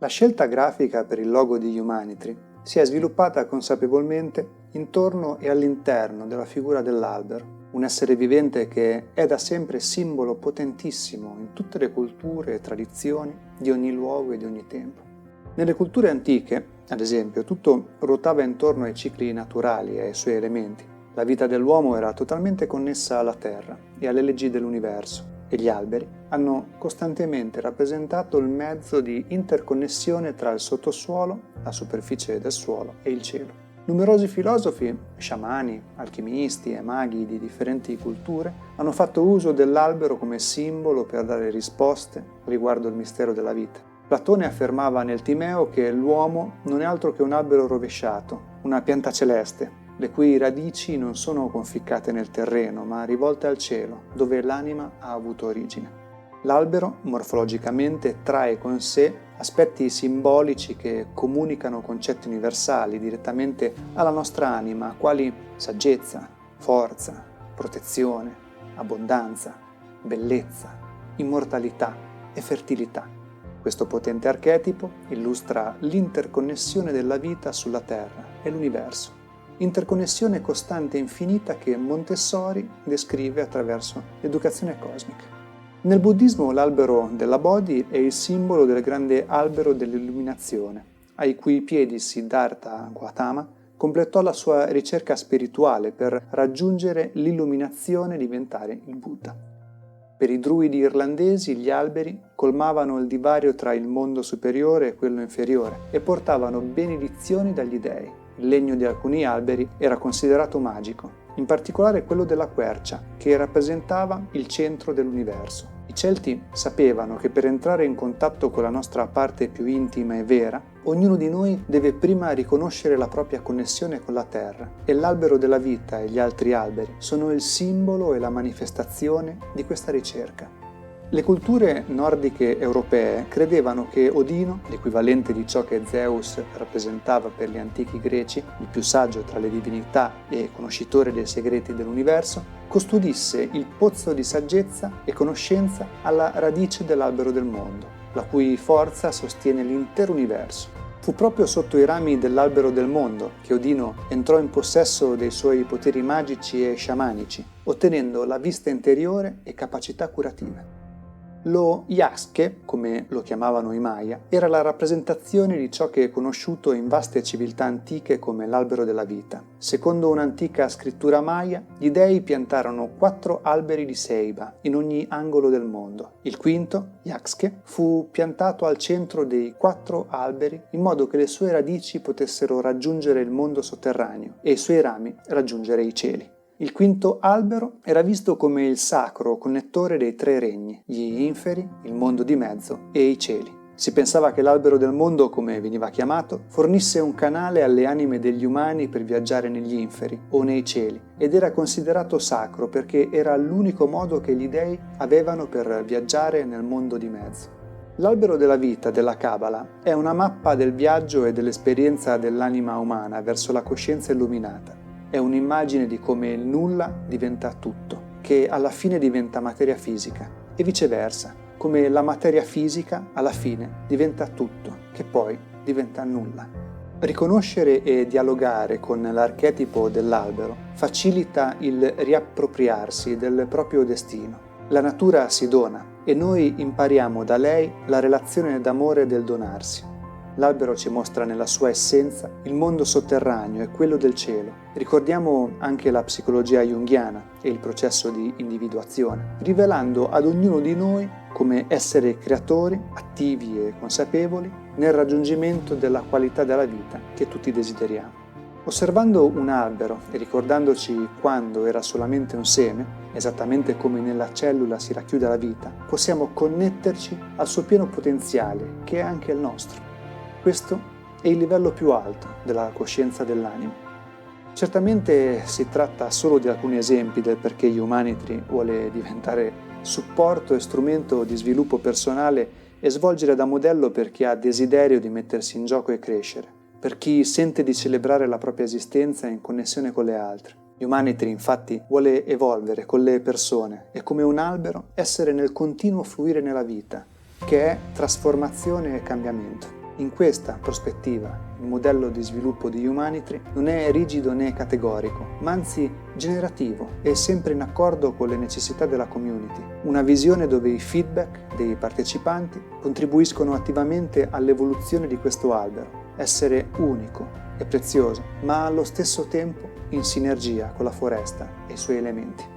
La scelta grafica per il logo di Humanitry si è sviluppata consapevolmente intorno e all'interno della figura dell'albero, un essere vivente che è da sempre simbolo potentissimo in tutte le culture e tradizioni di ogni luogo e di ogni tempo. Nelle culture antiche, ad esempio, tutto ruotava intorno ai cicli naturali e ai suoi elementi. La vita dell'uomo era totalmente connessa alla terra e alle leggi dell'universo, e gli alberi hanno costantemente rappresentato il mezzo di interconnessione tra il sottosuolo, la superficie del suolo e il cielo. Numerosi filosofi, sciamani, alchimisti e maghi di differenti culture hanno fatto uso dell'albero come simbolo per dare risposte riguardo il mistero della vita. Platone affermava nel Timeo che l'uomo non è altro che un albero rovesciato, una pianta celeste, le cui radici non sono conficcate nel terreno, ma rivolte al cielo, dove l'anima ha avuto origine. L'albero, morfologicamente, trae con sé aspetti simbolici che comunicano concetti universali direttamente alla nostra anima, quali saggezza, forza, protezione, abbondanza, bellezza, immortalità e fertilità. Questo potente archetipo illustra l'interconnessione della vita sulla Terra e l'universo. Interconnessione costante e infinita che Montessori descrive attraverso l'educazione cosmica. Nel buddismo l'albero della Bodhi è il simbolo del grande albero dell'illuminazione, ai cui piedi Siddhartha Gautama completò la sua ricerca spirituale per raggiungere l'illuminazione e diventare il Buddha. Per i druidi irlandesi gli alberi colmavano il divario tra il mondo superiore e quello inferiore e portavano benedizioni dagli dei. Il legno di alcuni alberi era considerato magico, in particolare quello della quercia, che rappresentava il centro dell'universo. I Celti sapevano che per entrare in contatto con la nostra parte più intima e vera, ognuno di noi deve prima riconoscere la propria connessione con la terra, e l'albero della vita e gli altri alberi sono il simbolo e la manifestazione di questa ricerca. Le culture nordiche europee credevano che Odino, l'equivalente di ciò che Zeus rappresentava per gli antichi greci, il più saggio tra le divinità e conoscitore dei segreti dell'universo, custodisse il pozzo di saggezza e conoscenza alla radice dell'albero del mondo, la cui forza sostiene l'intero universo. Fu proprio sotto i rami dell'albero del mondo che Odino entrò in possesso dei suoi poteri magici e sciamanici, ottenendo la vista interiore e capacità curative. Lo Yaxche, come lo chiamavano i Maya, era la rappresentazione di ciò che è conosciuto in vaste civiltà antiche come l'albero della vita. Secondo un'antica scrittura Maya, gli dei piantarono 4 alberi di ceiba in ogni angolo del mondo. Il quinto, Yaxche, fu piantato al centro dei 4 alberi in modo che le sue radici potessero raggiungere il mondo sotterraneo e i suoi rami raggiungere i cieli. Il quinto albero era visto come il sacro connettore dei 3 regni, gli inferi, il mondo di mezzo e i cieli. Si pensava che l'albero del mondo, come veniva chiamato, fornisse un canale alle anime degli umani per viaggiare negli inferi o nei cieli, ed era considerato sacro perché era l'unico modo che gli dei avevano per viaggiare nel mondo di mezzo. L'albero della vita della Kabbalah è una mappa del viaggio e dell'esperienza dell'anima umana verso la coscienza illuminata. È un'immagine di come il nulla diventa tutto, che alla fine diventa materia fisica, e viceversa, come la materia fisica alla fine diventa tutto, che poi diventa nulla. Riconoscere e dialogare con l'archetipo dell'albero facilita il riappropriarsi del proprio destino. La natura si dona e noi impariamo da lei la relazione d'amore del donarsi. L'albero ci mostra nella sua essenza il mondo sotterraneo e quello del cielo. Ricordiamo anche la psicologia junghiana e il processo di individuazione, rivelando ad ognuno di noi come essere creatori, attivi e consapevoli nel raggiungimento della qualità della vita che tutti desideriamo. Osservando un albero e ricordandoci quando era solamente un seme, esattamente come nella cellula si racchiude la vita, possiamo connetterci al suo pieno potenziale, che è anche il nostro. Questo è il livello più alto della coscienza dell'anima. Certamente si tratta solo di alcuni esempi del perché Humanitry vuole diventare supporto e strumento di sviluppo personale e svolgere da modello per chi ha desiderio di mettersi in gioco e crescere, per chi sente di celebrare la propria esistenza in connessione con le altre. Humanitry infatti vuole evolvere con le persone e come un albero essere nel continuo fluire nella vita, che è trasformazione e cambiamento. In questa prospettiva, il modello di sviluppo di Humanitry non è rigido né categorico, ma anzi generativo e sempre in accordo con le necessità della community. Una visione dove i feedback dei partecipanti contribuiscono attivamente all'evoluzione di questo albero, essere unico e prezioso, ma allo stesso tempo in sinergia con la foresta e i suoi elementi.